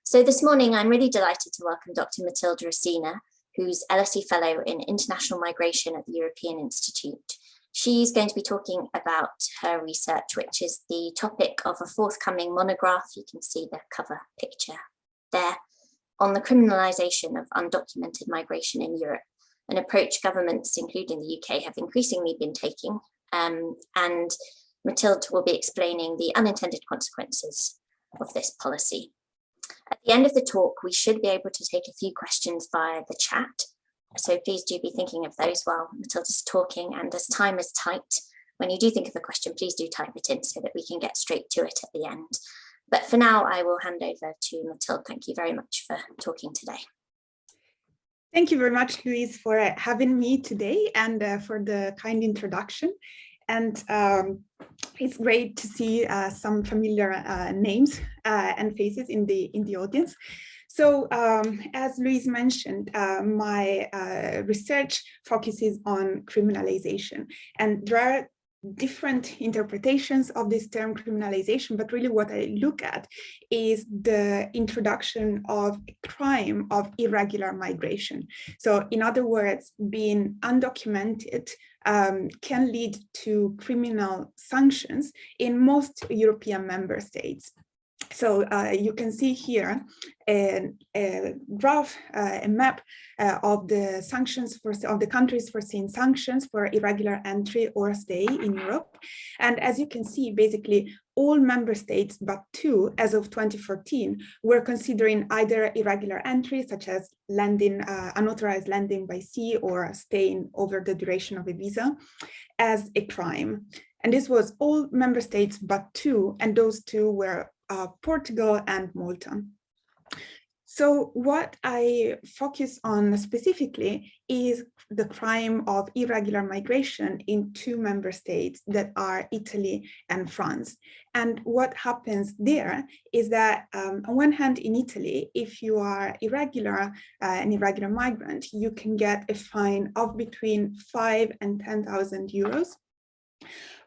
So this morning, I'm really delighted to welcome Dr. Matilde Rosina, who's LSE Fellow in International Migration at the European Institute. She's going to be talking about her research, which is the topic of a forthcoming monograph. You can see the cover picture there, on the criminalisation of undocumented migration in Europe, an approach governments, including the UK, have increasingly been taking. And Matilde will be explaining the unintended consequences of this policy. At the end of the talk, we should be able to take a few questions via the chat. So please do be thinking of those while Matilda's talking. And as time is tight, when you do think of a question, please do type it in so that we can get straight to it at the end. But for now, I will hand over to Matilde. Thank you very much for talking today. Thank you very much, Louise, for having me today and for the kind introduction. And it's great to see some familiar names and faces in the audience. So as Louise mentioned, my research focuses on criminalization, and there are different interpretations of this term criminalization, but really what I look at is the introduction of a crime of irregular migration. So in other words, being undocumented can lead to criminal sanctions in most European member states. So you can see here a graph, a map of the sanctions of the countries foreseeing sanctions for irregular entry or stay in Europe. And as you can see, basically all member states but two, as of 2014, were considering either irregular entry, such as landing, unauthorized landing by sea or staying over the duration of a visa, as a crime. And this was all member states but two, and those two were Portugal and Malta. So what I focus on specifically is the crime of irregular migration in two member states that are Italy and France. And what happens there is that on one hand, in Italy, if you are an irregular migrant, you can get a fine of between 5,000 and 10,000 euros.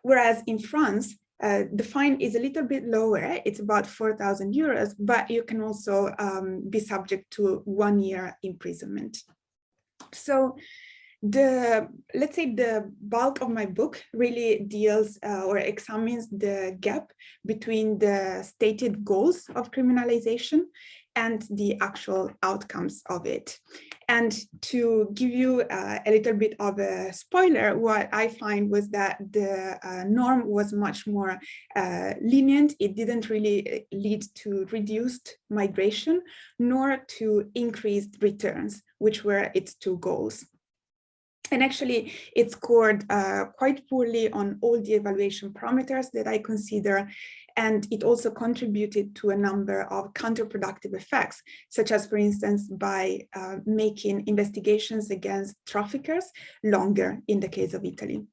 Whereas in France, the fine is a little bit lower, it's about 4,000 euros, but you can also be subject to 1 year imprisonment. So let's say the bulk of my book really deals or examines the gap between the stated goals of criminalization and the actual outcomes of it. And to give you a little bit of a spoiler, what I find was that the norm was much more lenient. It didn't really lead to reduced migration, nor to increased returns, which were its two goals. And actually, it scored quite poorly on all the evaluation parameters that I consider. And it also contributed to a number of counterproductive effects, such as, for instance, by making investigations against traffickers longer in the case of Italy.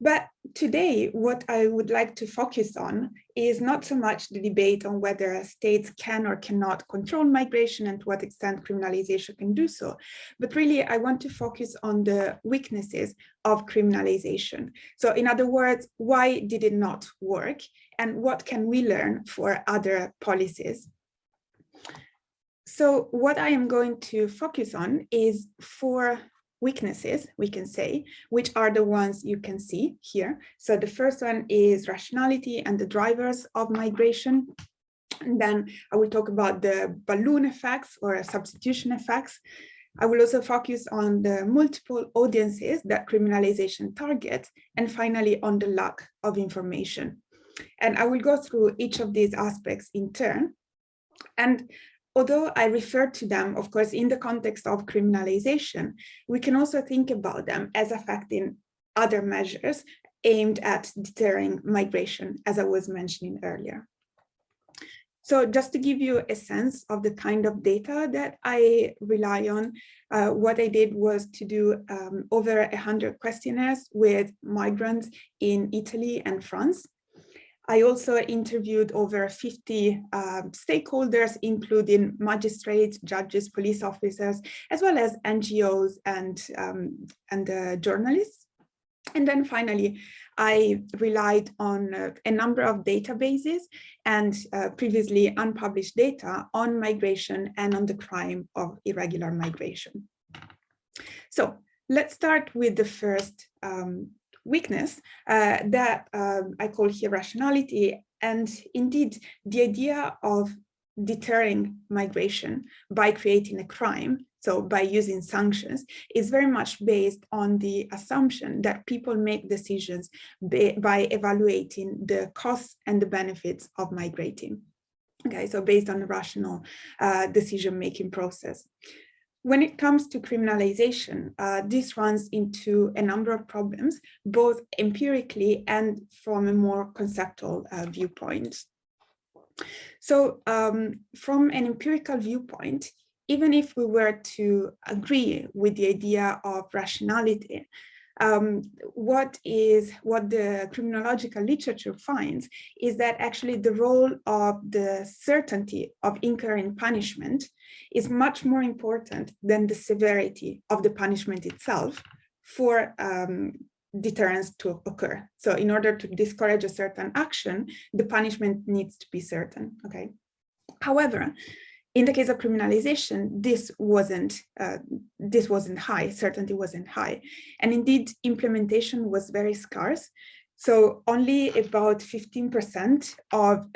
But today, what I would like to focus on is not so much the debate on whether states can or cannot control migration and to what extent criminalization can do so, but really I want to focus on the weaknesses of criminalization. So in other words, why did it not work and what can we learn for other policies? So what I am going to focus on is four weaknesses, we can say, which are the ones you can see here. So the first one is rationality and the drivers of migration. And then I will talk about the balloon effects or substitution effects. I will also focus on the multiple audiences that criminalization targets, and finally on the lack of information. And I will go through each of these aspects in turn. And although I refer to them, of course, in the context of criminalization, we can also think about them as affecting other measures aimed at deterring migration, as I was mentioning earlier. So just to give you a sense of the kind of data that I rely on, what I did was to do over 100 questionnaires with migrants in Italy and France. I also interviewed over 50 stakeholders, including magistrates, judges, police officers, as well as NGOs and journalists. And then finally, I relied on a number of databases and previously unpublished data on migration and on the crime of irregular migration. So let's start with the first weakness that I call here rationality. And indeed, the idea of deterring migration by creating a crime, so by using sanctions, is very much based on the assumption that people make decisions by evaluating the costs and the benefits of migrating. Okay, so based on a rational decision-making process. When it comes to criminalization, this runs into a number of problems, both empirically and from a more conceptual viewpoint. So from an empirical viewpoint, even if we were to agree with the idea of rationality, what the criminological literature finds is that actually the role of the certainty of incurring punishment is much more important than the severity of the punishment itself for deterrence to occur. So in order to discourage a certain action, the punishment needs to be certain, okay? However, in the case of criminalization, this wasn't high, certainty wasn't high. And indeed, implementation was very scarce. So only about 15% of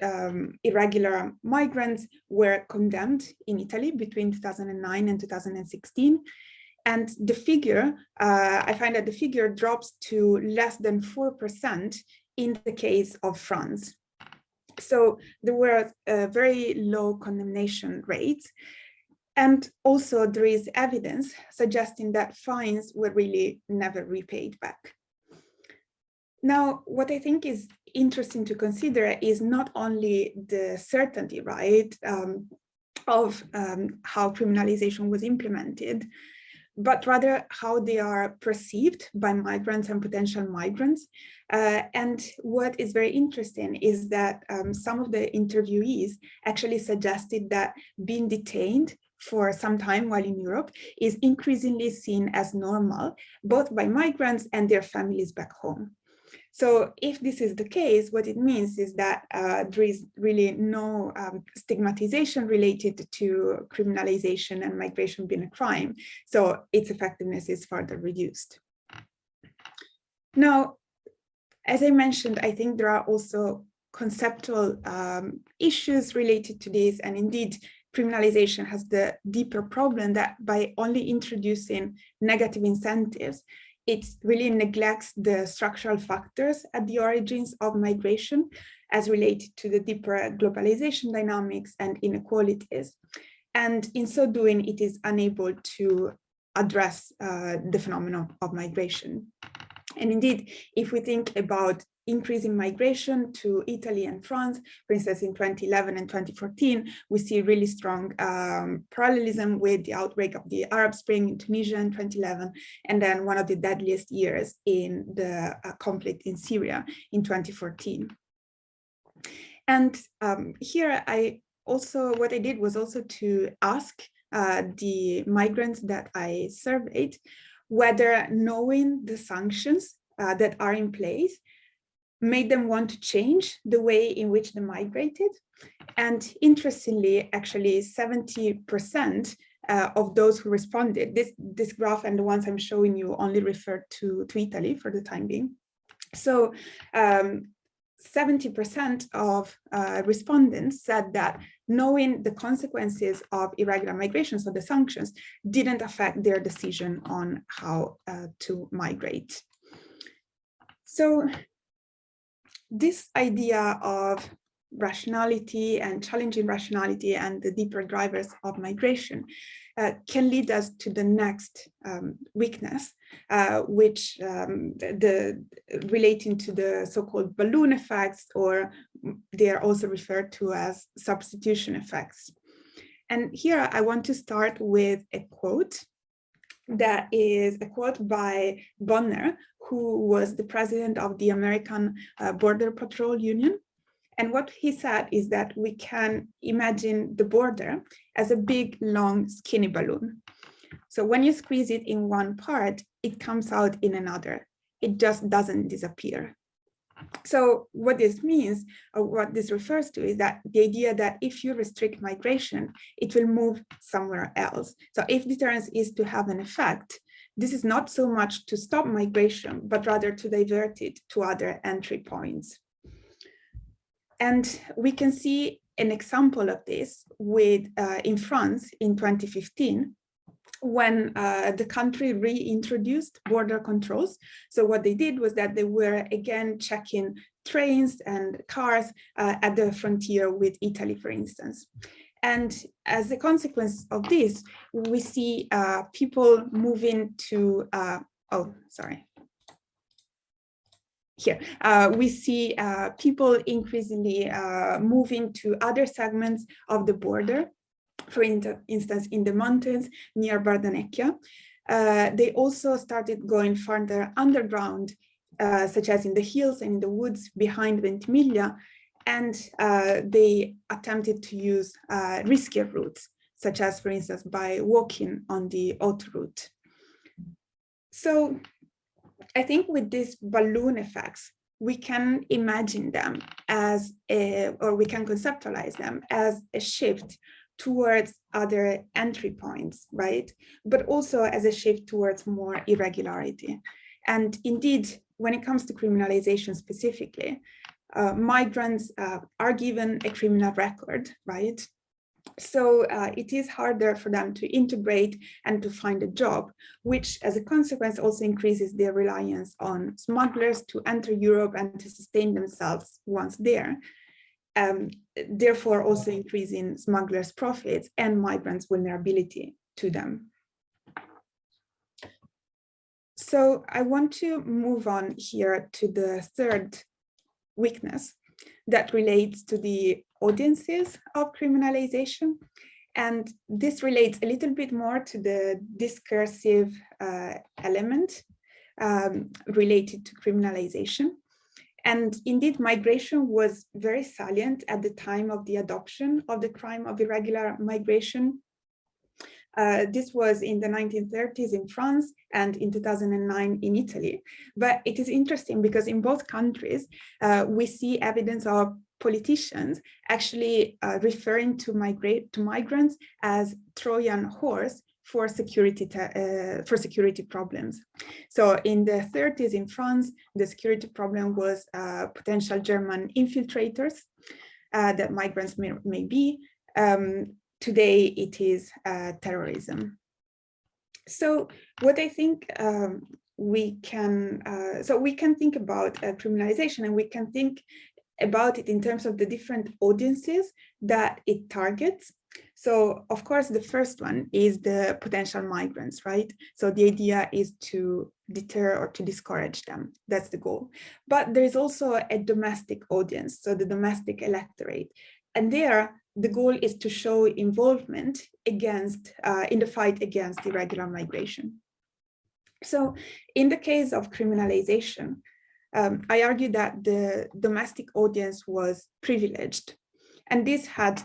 irregular migrants were condemned in Italy between 2009 and 2016. And the figure, I find that the figure drops to less than 4% in the case of France. So there were very low condemnation rates. And also there is evidence suggesting that fines were really never repaid back. Now, what I think is interesting to consider is not only the certainty, right, of how criminalization was implemented, but rather how they are perceived by migrants and potential migrants. And what is very interesting is that some of the interviewees actually suggested that being detained for some time while in Europe is increasingly seen as normal, both by migrants and their families back home. So if this is the case, what it means is that there is really no stigmatization related to criminalization and migration being a crime. So its effectiveness is further reduced. Now, as I mentioned, I think there are also conceptual issues related to this. And indeed, criminalization has the deeper problem that by only introducing negative incentives, it really neglects the structural factors at the origins of migration as related to the deeper globalization dynamics and inequalities. And in so doing, it is unable to address the phenomenon of migration. And indeed, if we think about increasing migration to Italy and France, for instance, in 2011 and 2014, we see really strong parallelism with the outbreak of the Arab Spring in Tunisia in 2011, and then one of the deadliest years in the conflict in Syria in 2014. And here what I did was also to ask the migrants that I surveyed whether knowing the sanctions that are in place made them want to change the way in which they migrated. And interestingly, actually 70% of those who responded, this graph and the ones I'm showing you only refer to Italy for the time being. So 70% of respondents said that knowing the consequences of irregular migration, so the sanctions, didn't affect their decision on how to migrate. So this idea of rationality and challenging rationality and the deeper drivers of migration can lead us to the next weakness, which relating to the so-called balloon effects, or they are also referred to as substitution effects. And here I want to start with a quote that is a quote by Bonner, who was the president of the American Border Patrol Union. And what he said is that we can imagine the border as a big, long, skinny balloon. So when you squeeze it in one part, it comes out in another. it just doesn't disappear. So what this means, or what this refers to, is that the idea that if you restrict migration, it will move somewhere else. So if deterrence is to have an effect, this is not so much to stop migration, but rather to divert it to other entry points. And we can see an example of this with in France in 2015, when the country reintroduced border controls. So what they did was that they were again checking trains and cars at the frontier with Italy, for instance. And as a consequence of this, we see people moving to, here, we see people increasingly moving to other segments of the border. For instance, in the mountains near Bardonecchia. They also started going further underground, such as in the hills and in the woods behind Ventimiglia, and they attempted to use riskier routes, such as, for instance, by walking on the autoroute. So I think with these balloon effects, we can imagine them as or we can conceptualize them as a shift towards other entry points, right? But also as a shift towards more irregularity. And indeed, when it comes to criminalization specifically, migrants are given a criminal record, right? So it is harder for them to integrate and to find a job, which as a consequence also increases their reliance on smugglers to enter Europe and to sustain themselves once there. Therefore also increasing smugglers' profits and migrants' vulnerability to them. So I want to move on here to the third weakness that relates to the audiences of criminalization. And this relates a little bit more to the discursive element related to criminalization. And indeed, migration was very salient at the time of the adoption of the crime of irregular migration. This was in the 1930s in France and in 2009 in Italy. But it is interesting because in both countries, we see evidence of politicians actually referring to migrants as Trojan horse for security problems. So in the 30s in France, the security problem was potential German infiltrators that migrants may be. Today it is terrorism. So what I think we can think about criminalization, and we can think about it in terms of the different audiences that it targets. So of course, the first one is the potential migrants, right? So the idea is to deter or to discourage them. That's the goal. But there is also a domestic audience, so the domestic electorate. And there, the goal is to show involvement against, in the fight against irregular migration. So in the case of criminalization, I argue that the domestic audience was privileged. And this had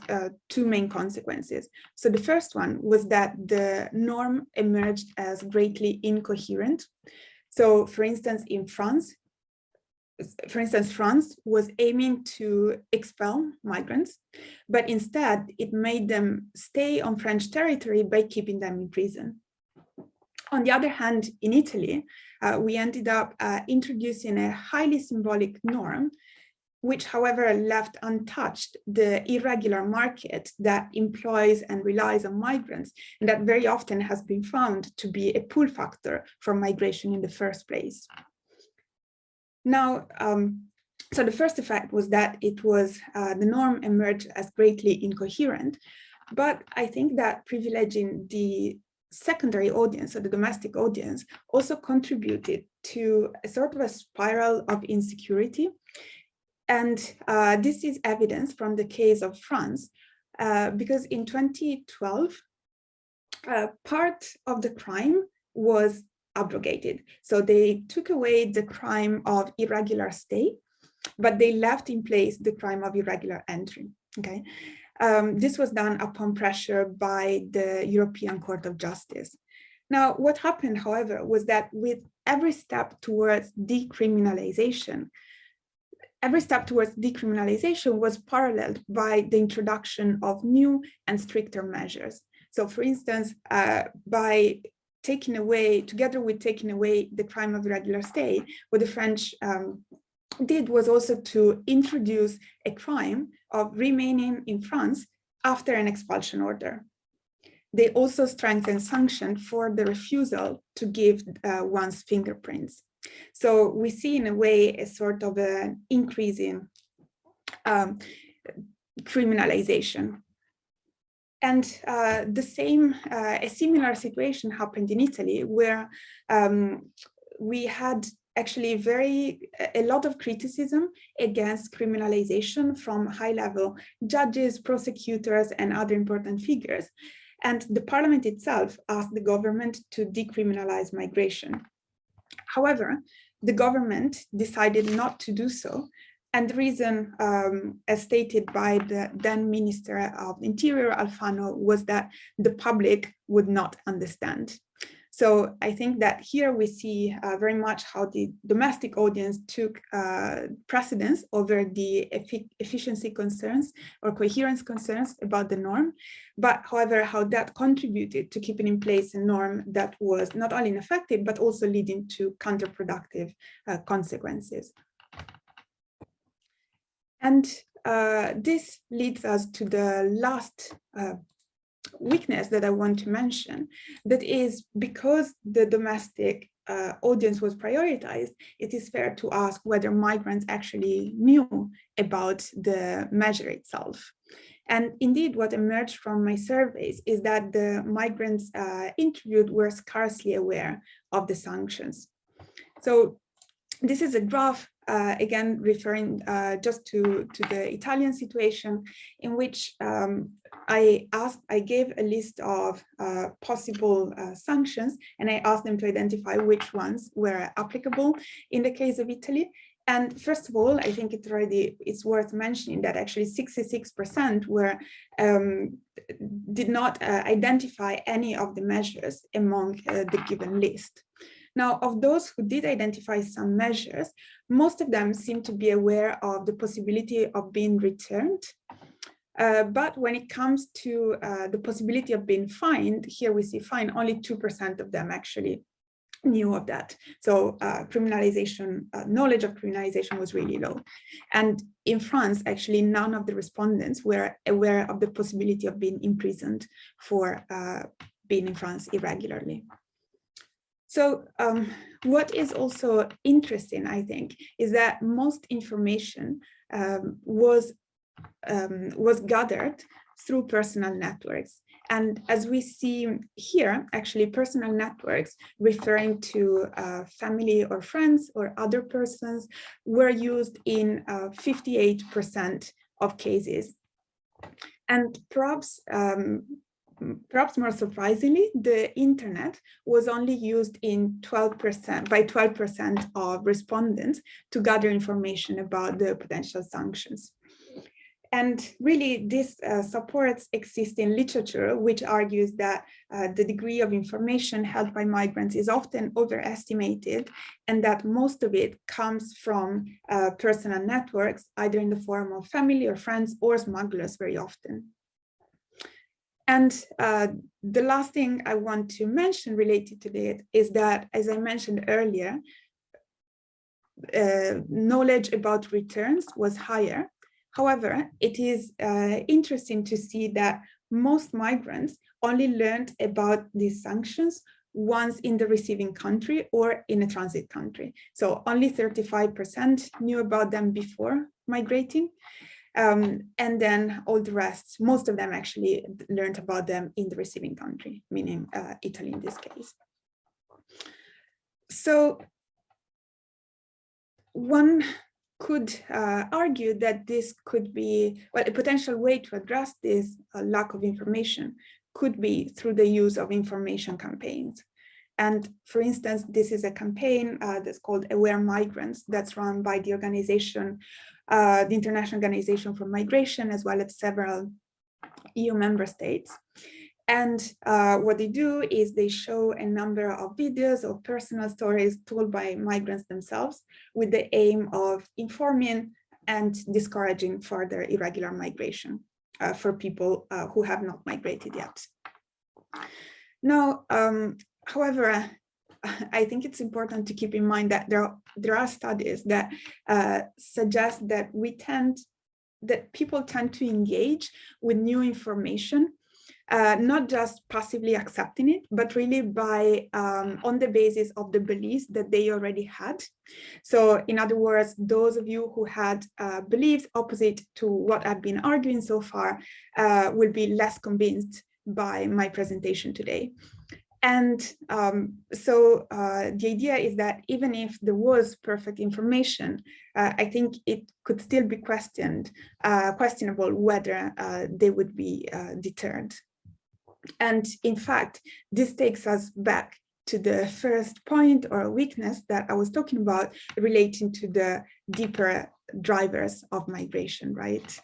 two main consequences. So the first one was that the norm emerged as greatly incoherent. So for instance, France was aiming to expel migrants, but instead it made them stay on French territory by keeping them in prison. On the other hand, in Italy, we ended up introducing a highly symbolic norm, which, however, left untouched the irregular market that employs and relies on migrants, and that very often has been found to be a pull factor for migration in the first place. Now, so the first effect was that it was the norm emerged as greatly incoherent, but I think that privileging the secondary audience, or the domestic audience, also contributed to a sort of a spiral of insecurity. And this is evidence from the case of France, because in 2012, part of the crime was abrogated. So they took away the crime of irregular stay, but they left in place the crime of irregular entry. Okay, this was done upon pressure by the European Court of Justice. Now, what happened, however, was that with every step towards decriminalization was paralleled by the introduction of new and stricter measures. So for instance, by taking away the crime of irregular stay, what the French did was also to introduce a crime of remaining in France after an expulsion order. They also strengthened sanctions for the refusal to give one's fingerprints. So we see in a way a sort of an increase in criminalization. And a similar situation happened in Italy, where we had actually a lot of criticism against criminalization from high-level judges, prosecutors, and other important figures. And the parliament itself asked the government to decriminalize migration. However, the government decided not to do so. And the reason, as stated by the then Minister of Interior, Alfano, was that the public would not understand. So I think that here we see very much how the domestic audience took precedence over the efficiency concerns or coherence concerns about the norm, but however, how that contributed to keeping in place a norm that was not only ineffective, but also leading to counterproductive consequences. And this leads us to the last weakness that I want to mention, that is, because the domestic audience was prioritized, it is fair to ask whether migrants actually knew about the measure itself. And indeed, what emerged from my surveys is that the migrants interviewed were scarcely aware of the sanctions. So this is a graph, again, referring just to the Italian situation, in which I gave a list of possible sanctions, and I asked them to identify which ones were applicable in the case of Italy. And first of all, I think it's worth mentioning that actually 66% did not identify any of the measures among the given list. Now, of those who did identify some measures, most of them seem to be aware of the possibility of being returned. But when it comes to the possibility of being fined, here we see fine, only 2% of them actually knew of that. So knowledge of criminalization was really low. And in France, actually, none of the respondents were aware of the possibility of being imprisoned for being in France irregularly. So what is also interesting, I think, is that most information was gathered through personal networks. And as we see here, actually personal networks referring to family or friends or other persons were used in 58% of cases. And perhaps more surprisingly, the internet was only used in 12% of respondents to gather information about the potential sanctions. And really, this supports existing literature, which argues that the degree of information held by migrants is often overestimated, and that most of it comes from personal networks, either in the form of family or friends or smugglers very often. And the last thing I want to mention related to it is that, as I mentioned earlier, knowledge about returns was higher. However, it is interesting to see that most migrants only learned about these sanctions once in the receiving country or in a transit country. So only 35% knew about them before migrating. And then all the rest, most of them actually learned about them in the receiving country, meaning Italy in this case. So one could argue that this could be, well, a potential way to address this lack of information could be through the use of information campaigns. And for instance, this is a campaign that's called Aware Migrants, that's run by the organization, the International Organization for Migration, as well as several EU member states. And what they do is they show a number of videos or personal stories told by migrants themselves with the aim of informing and discouraging further irregular migration for people who have not migrated yet. Now, however, I think it's important to keep in mind that there are studies that suggest that people tend to engage with new information, not just passively accepting it, but really by on the basis of the beliefs that they already had. So in other words, those of you who had beliefs opposite to what I've been arguing so far will be less convinced by my presentation today. And so the idea is that even if there was perfect information, I think it could still be questionable whether they would be deterred. And in fact, this takes us back to the first point or weakness that I was talking about relating to the deeper drivers of migration, right?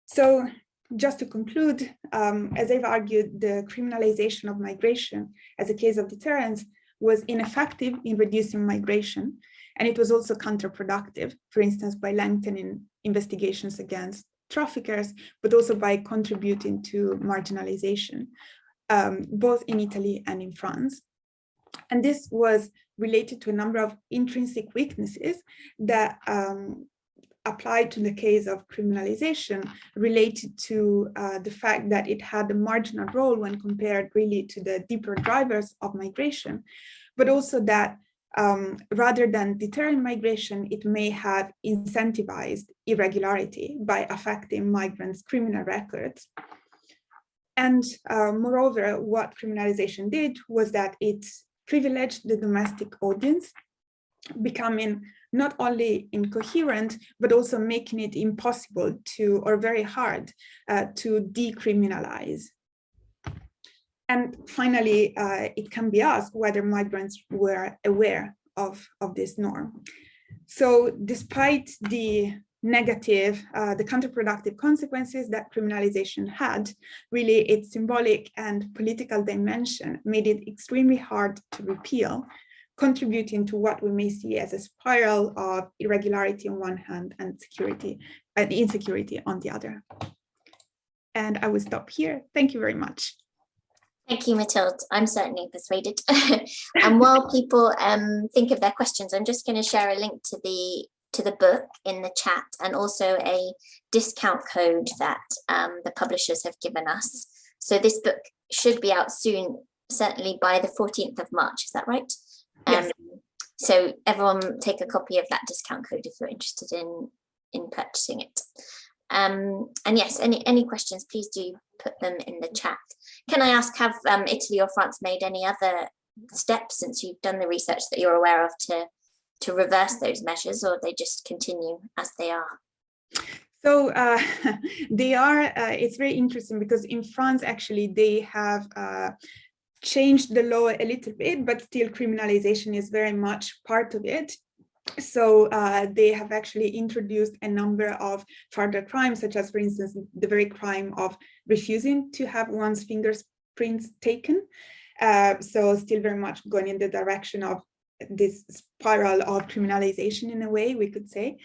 So just to conclude, as I've argued, the criminalization of migration as a case of deterrence was ineffective in reducing migration, and it was also counterproductive, for instance, by lengthening investigations against traffickers, but also by contributing to marginalization, both in Italy and in France. And this was related to a number of intrinsic weaknesses that applied to the case of criminalization, related to the fact that it had a marginal role when compared really to the deeper drivers of migration, but also that rather than deterring migration, it may have incentivized irregularity by affecting migrants' criminal records. And moreover, what criminalization did was that it privileged the domestic audience, becoming not only incoherent, but also making it impossible to, or very hard to decriminalize. And finally, it can be asked whether migrants were aware of this norm. So despite the negative, the counterproductive consequences that criminalization had, really its symbolic and political dimension made it extremely hard to repeal, contributing to what we may see as a spiral of irregularity on one hand and insecurity on the other. And I will stop here. Thank you very much. Thank you, Matilde. I'm certainly persuaded. And while people think of their questions, I'm just going to share a link to the book in the chat, and also a discount code that the publishers have given us. So this book should be out soon, certainly by the 14th of March. Is that right? Yes. So everyone take a copy of that discount code if you're interested in purchasing it. And yes, any questions, please do put them in the chat. Can I ask, have Italy or France made any other steps since you've done the research that you're aware of to reverse those measures, or they just continue as they are? So they are, it's very interesting because in France, actually, they have changed the law a little bit, but still criminalization is very much part of it. So they have actually introduced a number of further crimes, such as, for instance, the very crime of refusing to have one's fingerprints taken. So still very much going in the direction of this spiral of criminalization, in a way, we could say.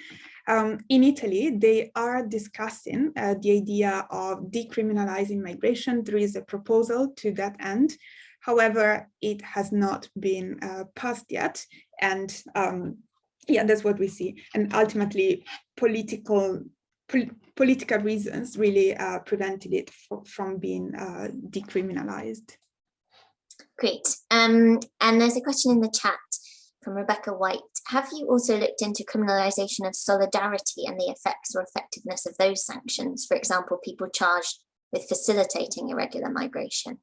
In Italy, they are discussing the idea of decriminalizing migration. There is a proposal to that end. However, it has not been passed yet. And yeah, that's what we see. And ultimately, political reasons really prevented it from being decriminalized. Great. And there's a question in the chat from Rebecca White. Have you also looked into criminalization of solidarity and the effects or effectiveness of those sanctions? For example, people charged with facilitating irregular migration.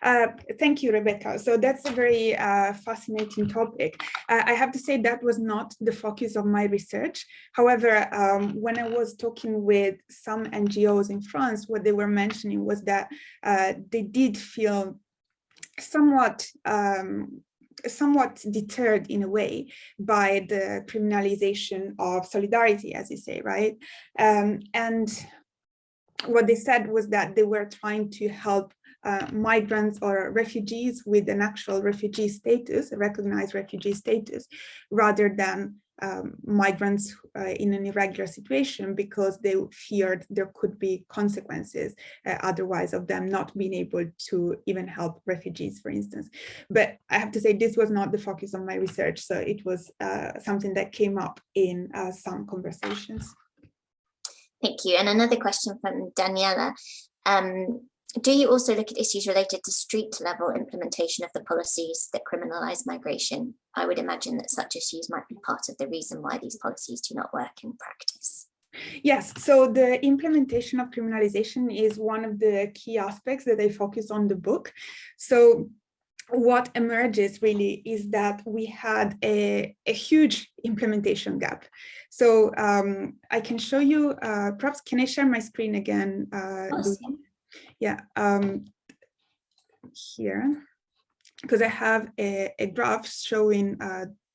Thank you, Rebecca. So that's a very fascinating topic. I have to say that was not the focus of my research. However, when I was talking with some NGOs in France, what they were mentioning was that they did feel somewhat deterred in a way by the criminalization of solidarity, as you say, right? And what they said was that they were trying to help migrants or refugees with an actual refugee status, a recognized refugee status, rather than migrants in an irregular situation, because they feared there could be consequences otherwise of them not being able to even help refugees, for instance. But I have to say this was not the focus of my research, so it was something that came up in some conversations. Thank you. And another question from Daniela. Do you also look at issues related to street level implementation of the policies that criminalise migration? I would imagine that such issues might be part of the reason why these policies do not work in practice. Yes, so the implementation of criminalisation is one of the key aspects that I focus on the book. So what emerges really is that we had a huge implementation gap. So I can show you, perhaps can I share my screen again? Yeah, here, because I have a graph showing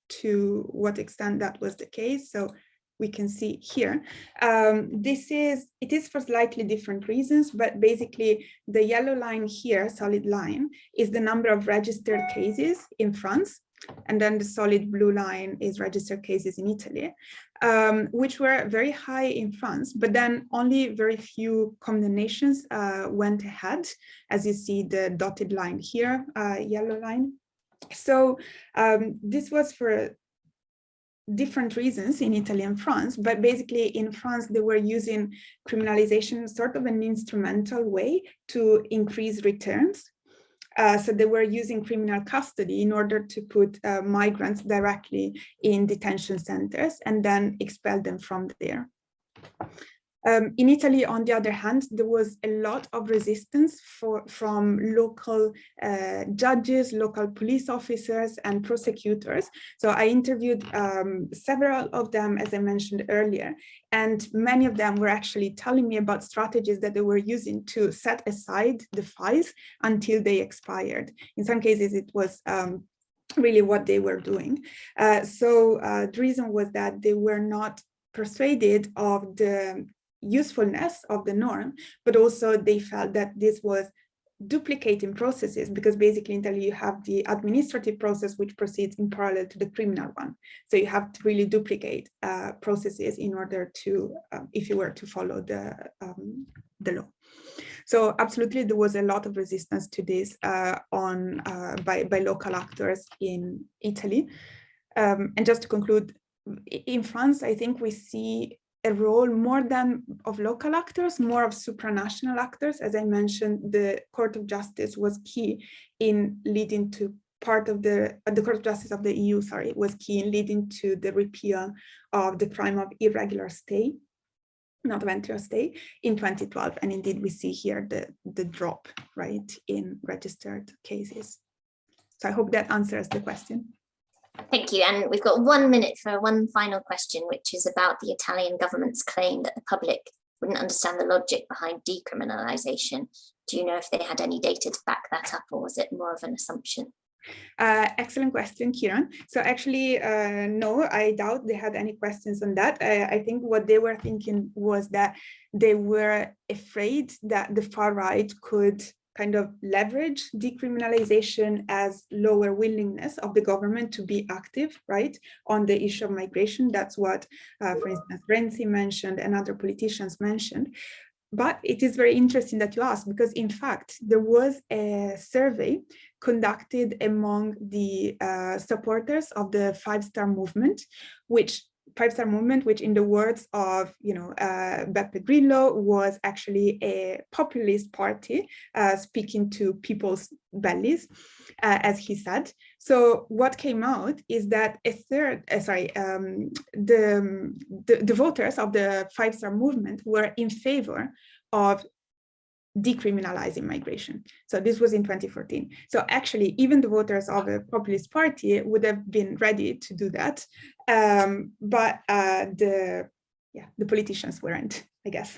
to what extent that was the case. So we can see here, it is for slightly different reasons, but basically the yellow line here, solid line, is the number of registered cases in France. And then the solid blue line is registered cases in Italy, which were very high in France, but then only very few condemnations went ahead, as you see the dotted line here, yellow line. So this was for different reasons in Italy and France, but basically in France, they were using criminalization sort of an instrumental way to increase returns. So they were using criminal custody in order to put migrants directly in detention centers and then expel them from there. In Italy, on the other hand, there was a lot of resistance from local judges, local police officers, and prosecutors. So I interviewed several of them, as I mentioned earlier, and many of them were actually telling me about strategies that they were using to set aside the files until they expired. In some cases, it was really what they were doing. So the reason was that they were not persuaded of the usefulness of the norm, but also they felt that this was duplicating processes, because basically in Italy you have the administrative process which proceeds in parallel to the criminal one. So you have to really duplicate processes in order to, if you were to follow the law. So absolutely there was a lot of resistance to this by local actors in Italy. And just to conclude, in France, I think we see a role more than of local actors, more of supranational actors. As I mentioned, the Court of Justice was key in leading to part of the Court of Justice of the EU, sorry, was key in leading to the repeal of the crime of irregular stay, not of entry or stay, in 2012. And indeed, we see here the drop, right, in registered cases. So I hope that answers the question. Thank you. And we've got 1 minute for one final question, which is about the Italian government's claim that the public wouldn't understand the logic behind decriminalisation. Do you know if they had any data to back that up, or was it more of an assumption? Excellent question, Kieran. So actually, no, I doubt they had any questions on that. I think what they were thinking was that they were afraid that the far right could kind of leverage decriminalization as lower willingness of the government to be active, right, on the issue of migration. That's what, for instance, Renzi mentioned and other politicians mentioned. But it is very interesting that you asked, because in fact, there was a survey conducted among the supporters of the Five-Star Movement, which in the words of, Beppe Grillo, was actually a populist party speaking to people's bellies, as he said. So what came out is that the voters of the Five-Star Movement were in favor of decriminalizing migration. So this was in 2014. So actually, even the voters of a populist party would have been ready to do that, but the politicians weren't, I guess.